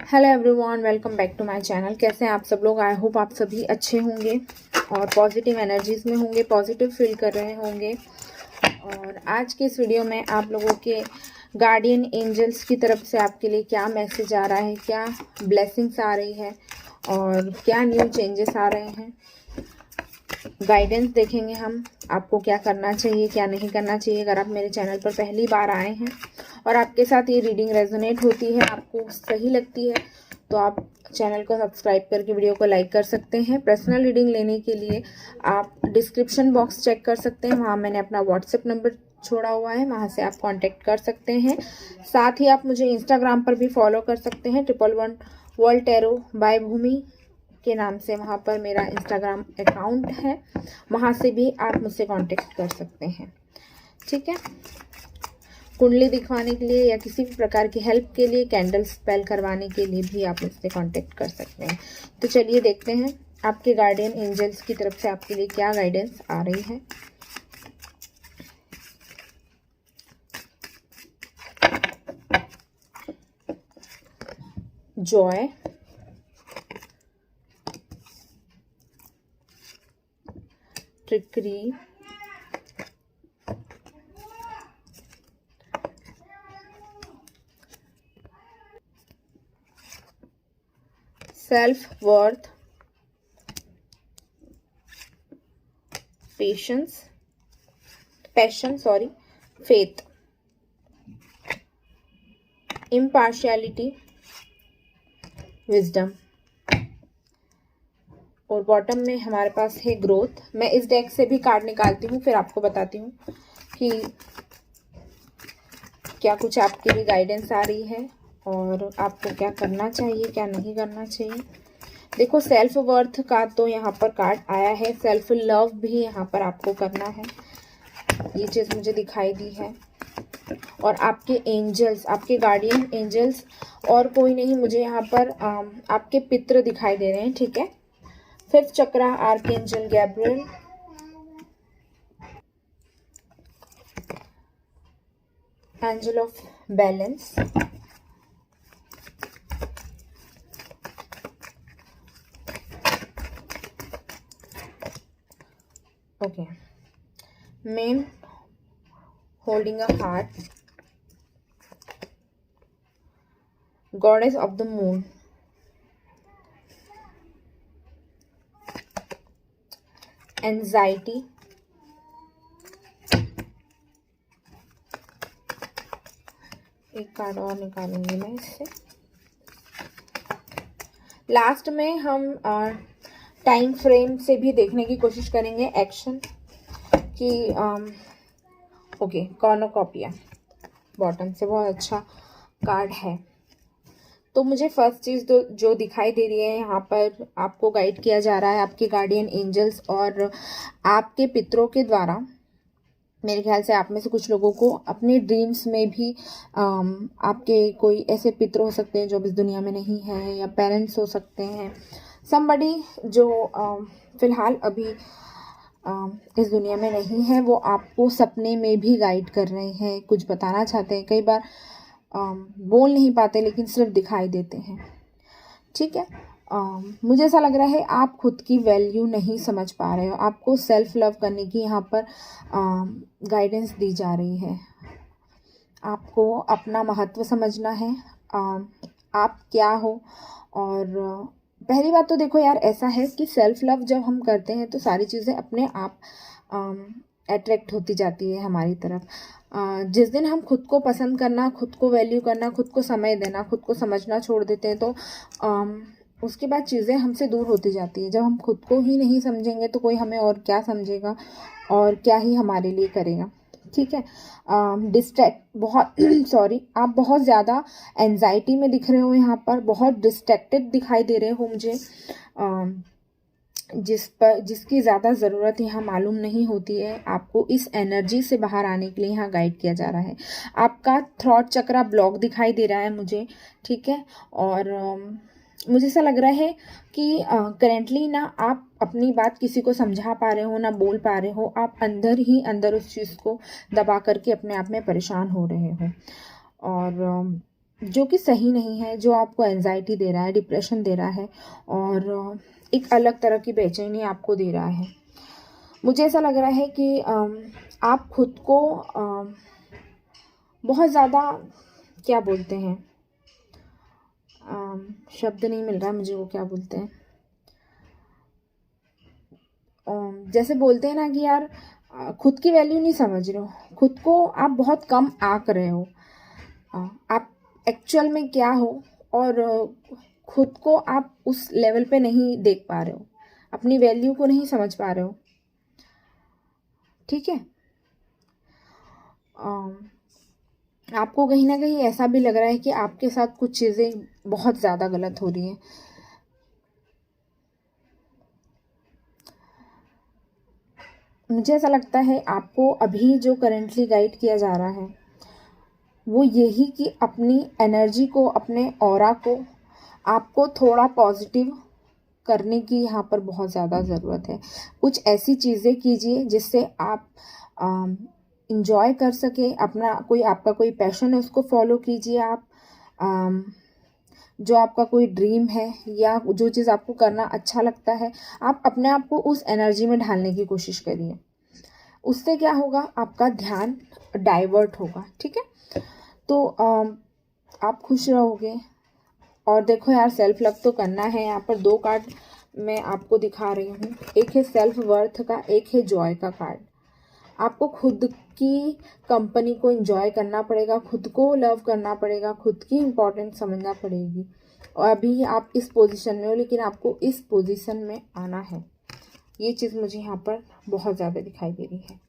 Hello everyone, welcome back to my channel. कैसे हैं आप सब लोग? आई होप आप सभी अच्छे होंगे और पॉजिटिव एनर्जीज में होंगे, पॉजिटिव फील कर रहे होंगे। और आज के इस वीडियो में आप लोगों के गार्डियन एंजल्स की तरफ से आपके लिए क्या मैसेज आ रहा है, क्या ब्लेसिंग्स आ रही है और क्या न्यू चेंजेस आ रहे हैं, गाइडेंस देखेंगे हम। आपको क्या करना चाहिए, क्या नहीं करना चाहिए। अगर आप मेरे चैनल पर पहली बार आए हैं और आपके साथ ये रीडिंग रेजोनेट होती है, आपको सही लगती है, तो आप चैनल को सब्सक्राइब करके वीडियो को लाइक कर सकते हैं। पर्सनल रीडिंग लेने के लिए आप डिस्क्रिप्शन बॉक्स चेक कर सकते हैं, वहाँ मैंने अपना व्हाट्सएप नंबर छोड़ा हुआ है, वहाँ से आप कांटेक्ट कर सकते हैं। साथ ही आप मुझे इंस्टाग्राम पर भी फॉलो कर सकते हैं, 111 वर्ल्ड टैरो बाय भूमि के नाम से वहाँ पर मेरा इंस्टाग्राम अकाउंट है, वहाँ से भी आप मुझसे कांटेक्ट कर सकते हैं। ठीक है, कुंडली दिखवाने के लिए या किसी भी प्रकार की हेल्प के लिए, कैंडल स्पेल करवाने के लिए भी आप मुझसे कांटेक्ट कर सकते हैं। तो चलिए देखते हैं आपके गार्डियन एंजल्स की तरफ से आपके लिए क्या गाइडेंस आ रही है। Joy, trickery, self worth, passion, faith, impartiality, wisdom. और बॉटम में हमारे पास है ग्रोथ। मैं इस डेक से भी कार्ड निकालती हूँ, फिर आपको बताती हूँ कि क्या कुछ आपके लिए गाइडेंस आ रही है और आपको क्या करना चाहिए, क्या नहीं करना चाहिए। देखो, सेल्फ वर्थ का तो यहाँ पर कार्ड आया है, सेल्फ लव भी यहाँ पर आपको करना है, ये चीज़ मुझे दिखाई दी है। और आपके एंजल्स, आपके गार्डियन एंजल्स और कोई नहीं, मुझे यहाँ पर आपके पितृ दिखाई दे रहे हैं। ठीक है, 5th chakra archangel Gabriel, angel of balance, okay, man holding a heart, goddess of the moon, anxiety, एक कार्ड और निकालूंगी मैं इससे। लास्ट में हम टाइम फ्रेम से भी देखने की कोशिश करेंगे एक्शन की। ओके, कॉर्नोकॉपिया बॉटम से बहुत अच्छा कार्ड है। तो मुझे फर्स्ट चीज़ जो दिखाई दे रही है, यहाँ पर आपको गाइड किया जा रहा है आपके गार्डियन एंजल्स और आपके पितरों के द्वारा। मेरे ख्याल से आप में से कुछ लोगों को अपने ड्रीम्स में भी आपके कोई ऐसे पितर हो सकते हैं जो इस दुनिया में नहीं है, या पेरेंट्स हो सकते हैं, समबडी जो फिलहाल अभी इस दुनिया में नहीं है, वो आपको सपने में भी गाइड कर रहे हैं, कुछ बताना चाहते हैं। कई बार बोल नहीं पाते लेकिन सिर्फ दिखाई देते हैं। ठीक है, मुझे ऐसा लग रहा है आप खुद की वैल्यू नहीं समझ पा रहे हो, आपको सेल्फ लव करने की यहाँ पर गाइडेंस दी जा रही है। आपको अपना महत्व समझना है, आप क्या हो। और पहली बात तो देखो यार, ऐसा है कि सेल्फ लव जब हम करते हैं तो सारी चीज़ें अपने आप अट्रैक्ट होती जाती है हमारी तरफ। जिस दिन हम खुद को पसंद करना, खुद को वैल्यू करना, खुद को समय देना, खुद को समझना छोड़ देते हैं, तो उसके बाद चीज़ें हमसे दूर होती जाती है। जब हम खुद को ही नहीं समझेंगे तो कोई हमें और क्या समझेगा और क्या ही हमारे लिए करेगा। ठीक है, बहुत सॉरी, आप बहुत ज़्यादा एंजाइटी में दिख रहे हो, यहाँ पर बहुत डिस्ट्रैक्टेड दिखाई दे रहे हो मुझे, जिसकी ज़्यादा ज़रूरत यहाँ मालूम नहीं होती है। आपको इस एनर्जी से बाहर आने के लिए यहाँ गाइड किया जा रहा है। आपका थ्रॉट चक्रा ब्लॉक दिखाई दे रहा है मुझे। ठीक है, और मुझे ऐसा लग रहा है कि करेंटली ना आप अपनी बात किसी को समझा पा रहे हो, ना बोल पा रहे हो, आप अंदर ही अंदर उस चीज़ को दबा करके अपने आप में परेशान हो रहे हो। और जो कि सही नहीं है, जो आपको एंजाइटी दे रहा है, डिप्रेशन दे रहा है और एक अलग तरह की बेचैनी आपको दे रहा है। मुझे ऐसा लग रहा है कि आप खुद को बहुत ज़्यादा क्या बोलते हैं, शब्द नहीं मिल रहा मुझे, वो क्या बोलते हैं, जैसे बोलते हैं ना कि यार खुद की वैल्यू नहीं समझ रहे हो, खुद को आप बहुत कम आंक रहे हो, आप एक्चुअल में क्या हो और खुद को आप उस लेवल पे नहीं देख पा रहे हो, अपनी वैल्यू को नहीं समझ पा रहे हो। ठीक है, आपको कहीं ना कहीं ऐसा भी लग रहा है कि आपके साथ कुछ चीज़ें बहुत ज़्यादा गलत हो रही हैं। मुझे ऐसा लगता है आपको अभी जो करेंटली गाइड किया जा रहा है वो यही कि अपनी एनर्जी को, अपने ऑरा को आपको थोड़ा पॉजिटिव करने की यहाँ पर बहुत ज़्यादा ज़रूरत है। कुछ ऐसी चीज़ें कीजिए जिससे आप इंजॉय कर सके, अपना कोई आपका कोई पैशन है उसको फॉलो कीजिए आप, जो आपका कोई ड्रीम है या जो चीज़ आपको करना अच्छा लगता है आप अपने आप को उस एनर्जी में ढालने की कोशिश करिए। उससे क्या होगा, आपका ध्यान डाइवर्ट होगा। ठीक है, तो आप खुश रहोगे। और देखो यार, सेल्फ लव तो करना है। यहाँ पर 2 कार्ड मैं आपको दिखा रही हूँ, एक है सेल्फ वर्थ का, एक है जॉय का कार्ड। आपको खुद की कंपनी को एंजॉय करना पड़ेगा, खुद को लव करना पड़ेगा, खुद की इम्पोर्टेंस समझना पड़ेगी। और अभी आप इस पोजीशन में हो, लेकिन आपको इस पोजीशन में आना है। ये चीज़ मुझे यहाँ पर बहुत ज़्यादा दिखाई दे रही है।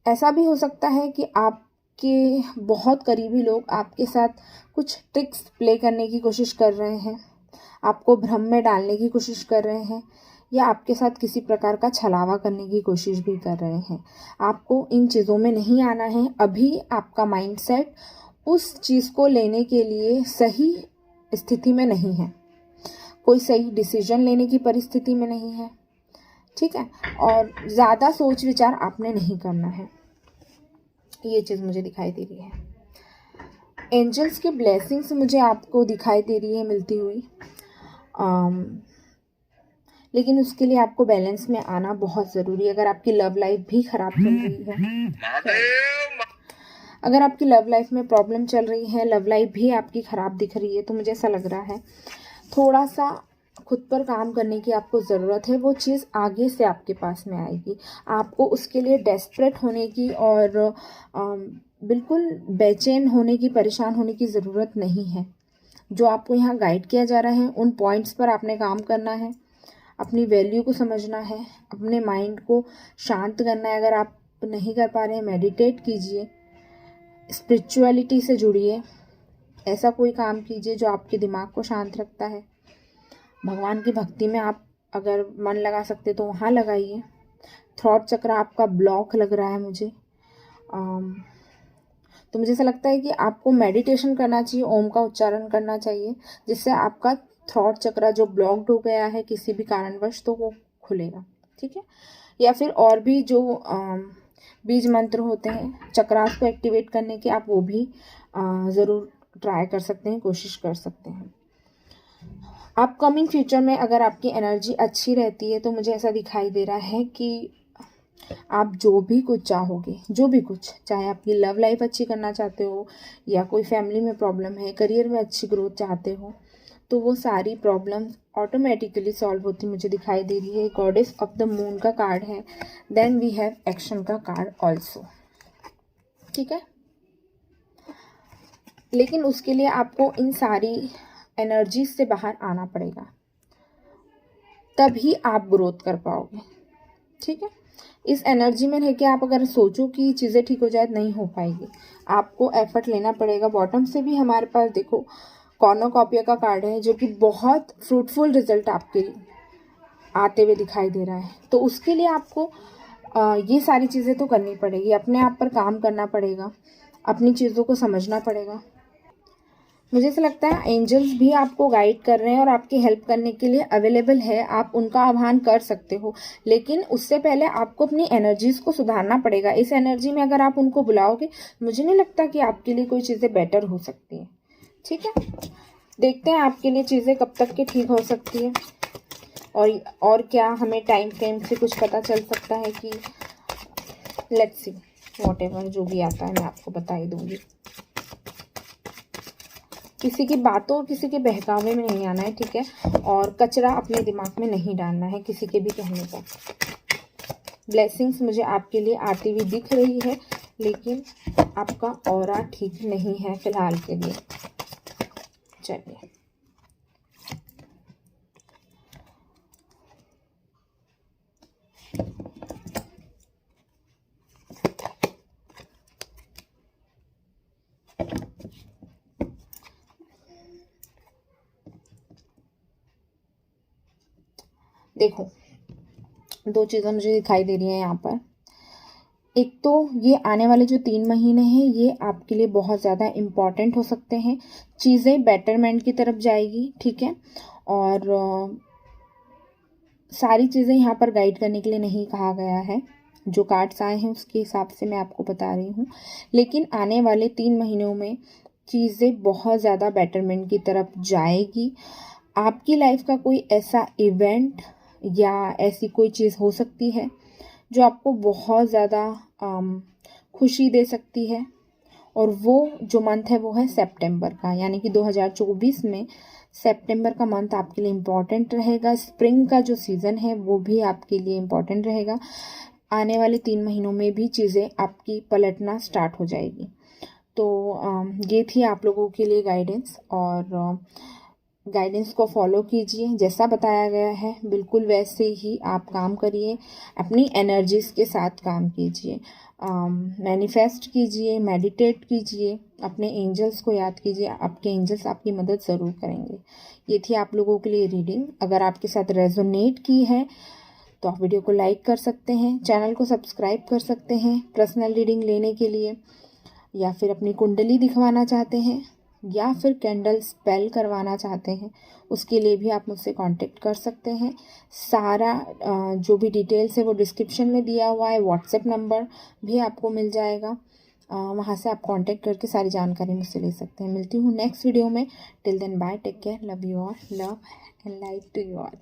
ऐसा भी हो सकता है कि आपके बहुत करीबी लोग आपके साथ कुछ ट्रिक्स प्ले करने की कोशिश कर रहे हैं, आपको भ्रम में डालने की कोशिश कर रहे हैं, या आपके साथ किसी प्रकार का छलावा करने की कोशिश भी कर रहे हैं। आपको इन चीज़ों में नहीं आना है। अभी आपका माइंडसेट उस चीज़ को लेने के लिए सही स्थिति में नहीं है, कोई सही डिसीजन लेने की परिस्थिति में नहीं है। ठीक है, और ज़्यादा सोच विचार आपने नहीं करना है। ये चीज़ मुझे दिखाई दे रही है। एंजल्स की ब्लेसिंग्स मुझे आपको दिखाई दे रही है मिलती हुई, लेकिन उसके लिए आपको बैलेंस में आना बहुत ज़रूरी है। अगर आपकी लव लाइफ भी ख़राब चल रही है, अगर आपकी लव लाइफ में प्रॉब्लम चल रही है, लव लाइफ भी आपकी ख़राब दिख रही है, तो मुझे ऐसा लग रहा है थोड़ा सा खुद पर काम करने की आपको ज़रूरत है। वो चीज़ आगे से आपके पास में आएगी। आपको उसके लिए डेस्परेट होने की और बिल्कुल बेचैन होने की, परेशान होने की ज़रूरत नहीं है। जो आपको यहाँ गाइड किया जा रहा है उन पॉइंट्स पर आपने काम करना है, अपनी वैल्यू को समझना है, अपने माइंड को शांत करना है। अगर आप नहीं कर पा रहे हैं, मेडिटेट कीजिए, स्पिरिचुअलिटी से जुड़िए, ऐसा कोई काम कीजिए जो आपके दिमाग को शांत रखता है। भगवान की भक्ति में आप अगर मन लगा सकते तो वहाँ लगाइए। थ्रॉट चक्र आपका ब्लॉक लग रहा है मुझे, तो मुझे ऐसा लगता है कि आपको मेडिटेशन करना चाहिए, ओम का उच्चारण करना चाहिए, जिससे आपका थ्रॉट चक्र जो ब्लॉक्ड हो गया है किसी भी कारणवश, तो वो खुलेगा। ठीक है, या फिर और भी जो बीज मंत्र होते हैं चक्रास को एक्टिवेट करने के, आप वो भी ज़रूर ट्राई कर सकते हैं, कोशिश कर सकते हैं। अपकमिंग फ्यूचर में अगर आपकी एनर्जी अच्छी रहती है तो मुझे ऐसा दिखाई दे रहा है कि आप जो भी कुछ चाहोगे, जो भी कुछ, चाहे आपकी लव लाइफ अच्छी करना चाहते हो या कोई फैमिली में प्रॉब्लम है, करियर में अच्छी ग्रोथ चाहते हो, तो वो सारी प्रॉब्लम्स ऑटोमेटिकली सॉल्व होती मुझे दिखाई दे रही है। गॉडेस ऑफ द मून का कार्ड है, देन वी हैव एक्शन का कार्ड ऑल्सो। ठीक है, लेकिन उसके लिए आपको इन सारी एनर्जी से बाहर आना पड़ेगा, तभी आप ग्रोथ कर पाओगे। ठीक है, इस एनर्जी में रह के आप अगर सोचो कि चीज़ें ठीक हो जाए, नहीं हो पाएगी, आपको एफर्ट लेना पड़ेगा। बॉटम से भी हमारे पास देखो कॉर्नोकॉपिया का कार्ड है, जो कि बहुत फ्रूटफुल रिजल्ट आपके आते हुए दिखाई दे रहा है। तो उसके लिए आपको ये सारी चीज़ें तो करनी पड़ेगी, अपने आप पर काम करना पड़ेगा, अपनी चीज़ों को समझना पड़ेगा। मुझे ऐसा लगता है एंजल्स भी आपको गाइड कर रहे हैं और आपकी हेल्प करने के लिए अवेलेबल है। आप उनका आह्वान कर सकते हो, लेकिन उससे पहले आपको अपनी एनर्जीज को सुधारना पड़ेगा। इस एनर्जी में अगर आप उनको बुलाओगे, मुझे नहीं लगता कि आपके लिए कोई चीज़ें बेटर हो सकती हैं। ठीक है, देखते हैं आपके लिए चीज़ें कब तक की ठीक हो सकती है, और क्या हमें टाइम फ्रेम से कुछ पता चल सकता है कि लेट्स सी। व्हाटएवर जो भी आता है मैं आपको बता ही दूंगी। किसी की बातों और किसी के बहकावे में नहीं आना है, ठीक है, और कचरा अपने दिमाग में नहीं डालना है किसी के भी कहने पर। ब्लेसिंग्स मुझे आपके लिए आती हुई दिख रही है, लेकिन आपका ऑरा ठीक नहीं है फिलहाल के लिए। चलिए, देखो दो चीज़ें मुझे दिखाई दे रही हैं यहाँ पर। एक तो ये आने वाले जो 3 महीने हैं ये आपके लिए बहुत ज़्यादा इम्पॉर्टेंट हो सकते हैं। चीज़ें बेटरमेंट की तरफ जाएगी, ठीक है, और सारी चीज़ें यहाँ पर गाइड करने के लिए नहीं कहा गया है। जो कार्ड्स आए हैं उसके हिसाब से मैं आपको बता रही हूँ, लेकिन आने वाले 3 महीनों में चीज़ें बहुत ज़्यादा बेटरमेंट की तरफ जाएगी। आपकी लाइफ का कोई ऐसा इवेंट या ऐसी कोई चीज़ हो सकती है जो आपको बहुत ज़्यादा खुशी दे सकती है, और वो जो मंथ है वो है सितंबर का, यानी कि 2024 में सितंबर का मंथ आपके लिए इम्पॉर्टेंट रहेगा। स्प्रिंग का जो सीज़न है वो भी आपके लिए इम्पॉर्टेंट रहेगा। आने वाले 3 महीनों में भी चीज़ें आपकी पलटना स्टार्ट हो जाएगी। तो ये थी आप लोगों के लिए गाइडेंस, और गाइडेंस को फॉलो कीजिए। जैसा बताया गया है बिल्कुल वैसे ही आप काम करिए, अपनी एनर्जीज के साथ काम कीजिए, मैनिफेस्ट कीजिए, मेडिटेट कीजिए, अपने एंजल्स को याद कीजिए। आपके एंजल्स आपकी मदद ज़रूर करेंगे। ये थी आप लोगों के लिए रीडिंग। अगर आपके साथ रेजोनेट की है तो आप वीडियो को लाइक कर सकते हैं, चैनल को सब्सक्राइब कर सकते हैं पर्सनल रीडिंग लेने के लिए, या फिर अपनी कुंडली दिखवाना चाहते हैं, या फिर कैंडल स्पेल करवाना चाहते हैं, उसके लिए भी आप मुझसे कांटेक्ट कर सकते हैं। सारा जो भी डिटेल्स है वो डिस्क्रिप्शन में दिया हुआ है। व्हाट्सएप नंबर भी आपको मिल जाएगा, वहाँ से आप कांटेक्ट करके सारी जानकारी मुझसे ले सकते हैं। मिलती हूँ नेक्स्ट वीडियो में। Till then bye, take care, love you all, love and light to you all.